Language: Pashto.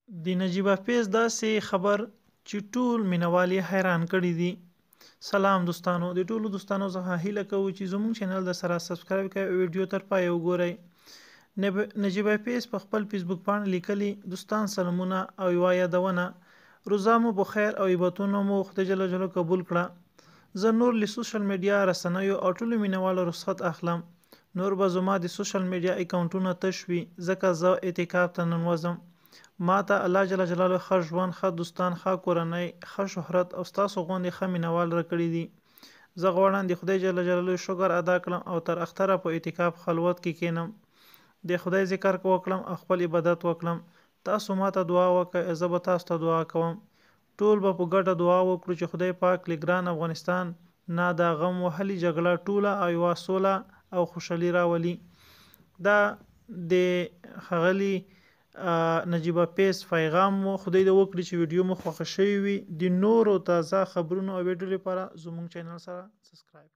د نجيبه پیز داسې خبر چې ټول مینوال یې حیران کړي دي. سلام دوستانو، د ټولو دوستانو څخه هیله کوو چې زموږ چینل د سره سبسکرایب کړئ او ویډیو تر پای وګورئ. نجيبه پیز په خپل فیسبوک باندې لیکلي: دوستان سلامونه او یوه یادونه، روزه مو په خیر او عبادتونو مو خدای جل جلاله قبول کړه. زه نور له سوشل میډیا رسنیو او ټولو مینوالو رخصت اخلم. نور به زما د سوشل میډیا اکاونټونه تش وي ځکه زه اعتکاف ته ننوځم. ما ته الله جل جلاله ښه ژوند، ښه دوستان، ښه کورنۍ، ښه شهرت او ستاسو غوندې ښه مینوال راکړي دي. زه غواړم د خدای جل جلاله شکر ادا کړم او تر اختره په اعتکاف خلوت کې کینم، د خدای ذکر وکړم او خپل عبادت وکړم. تاسو ما ته دعا وکړئ، زه به تاسو ته دعا کوم. ټول به په ګډه دعا وکړو چې خدای پاک له ګران افغانستان نه د غم وهلې جګړه ټوله او یوه سوله او خوشحالي راولي. دا د ښاغلي نجيبه پیز پیغام مو. خدای دې وکړي چې ویډیو مو خوښه شوې وي. د نورو تازه خبرونو او ویډیو لپاره زموږ چینل سره سبسکرایب